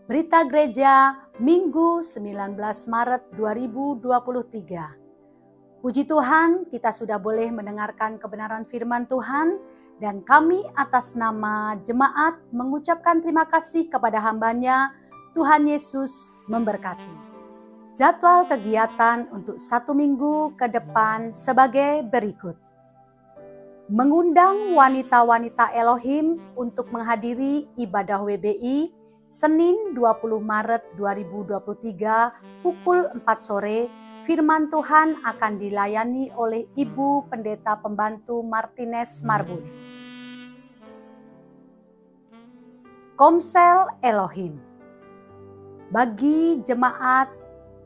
Berita Gereja Minggu 19 Maret 2023. Puji Tuhan, kita sudah boleh mendengarkan kebenaran firman Tuhan dan kami atas nama jemaat mengucapkan terima kasih kepada hamba-Nya. Tuhan Yesus memberkati. Jadwal kegiatan untuk 1 minggu ke depan sebagai berikut. Mengundang wanita-wanita Elohim untuk menghadiri ibadah WBI Senin 20 Maret 2023 pukul 4 sore, firman Tuhan akan dilayani oleh Ibu Pendeta Pembantu Martinez Marbun. Komsel Elohim. Bagi jemaat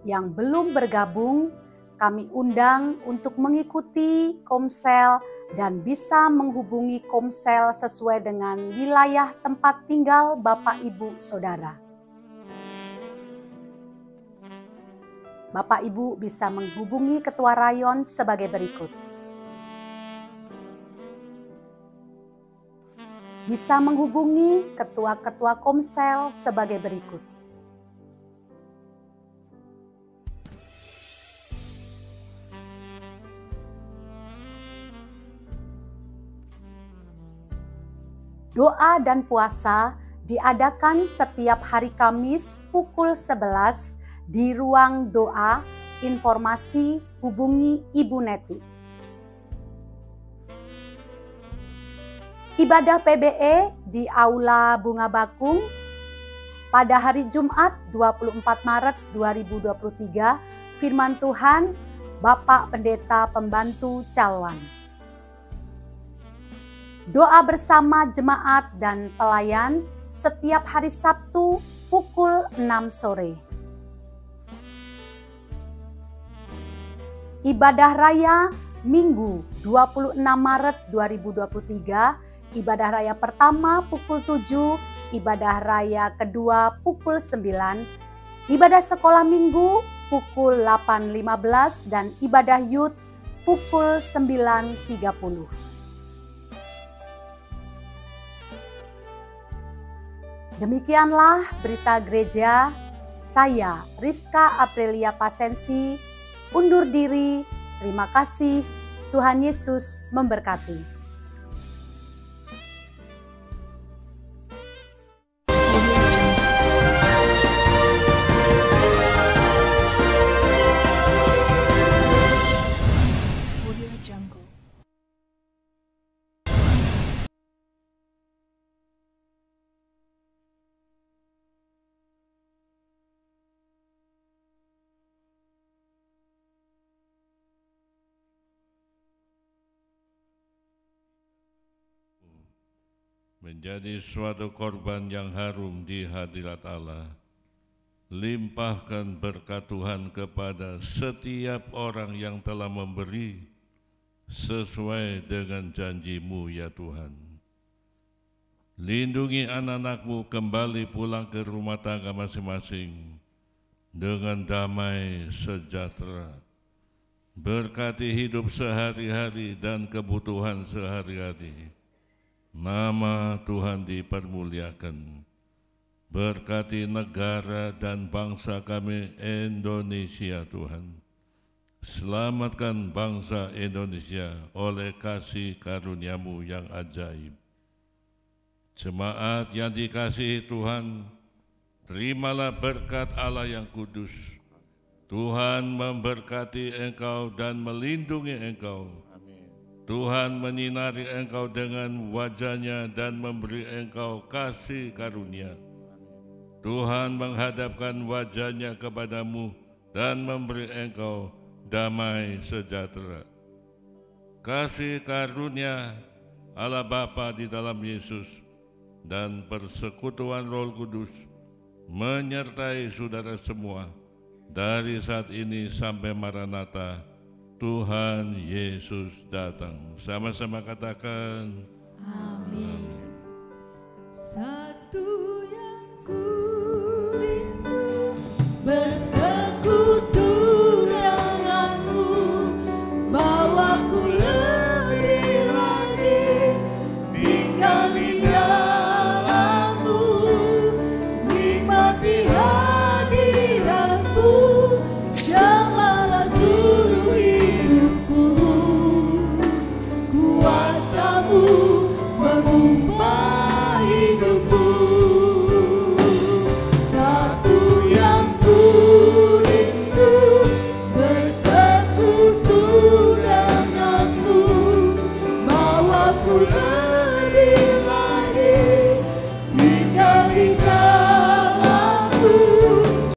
yang belum bergabung, kami undang untuk mengikuti komsel dan bisa menghubungi komsel sesuai dengan wilayah tempat tinggal Bapak Ibu Saudara. Bapak Ibu bisa menghubungi Ketua Rayon sebagai berikut. Bisa menghubungi ketua-ketua komsel sebagai berikut. Doa dan puasa diadakan setiap hari Kamis pukul 11 di ruang doa. Informasi hubungi Ibu Neti. Ibadah PBE di Aula Bunga Bakung pada hari Jumat 24 Maret 2023. Firman Tuhan Bapak Pendeta Pembantu Calwan. Doa bersama jemaat dan pelayan setiap hari Sabtu pukul 6 sore. Ibadah Raya Minggu 26 Maret 2023, ibadah raya pertama pukul 7, ibadah raya kedua pukul 9, ibadah sekolah minggu pukul 8.15 dan ibadah youth pukul 9.30. Demikianlah berita gereja. Saya Rizka Aprilia Pasensi undur diri. Terima kasih. Tuhan Yesus memberkati. Menjadi suatu korban yang harum di hadirat Allah. Limpahkan berkat Tuhan kepada setiap orang yang telah memberi sesuai dengan janji-Mu ya Tuhan. Lindungi anak-anak-Mu kembali pulang ke rumah tangga masing-masing dengan damai sejahtera. Berkati hidup sehari-hari dan kebutuhan sehari-hari. Nama Tuhan dipermuliakan. Berkati negara dan bangsa kami Indonesia Tuhan. Selamatkan bangsa Indonesia oleh kasih karunia-Mu yang ajaib. Jemaat yang dikasihi Tuhan, terimalah berkat Allah yang kudus. Tuhan memberkati engkau dan melindungi engkau. Tuhan menyinari engkau dengan wajah-Nya dan memberi engkau kasih karunia. Tuhan menghadapkan wajah-Nya kepadamu dan memberi engkau damai sejahtera. Kasih karunia Allah Bapa di dalam Yesus dan persekutuan Roh Kudus menyertai saudara semua dari saat ini sampai Maranatha. Tuhan Yesus datang. Sama-sama katakan Amin. Satu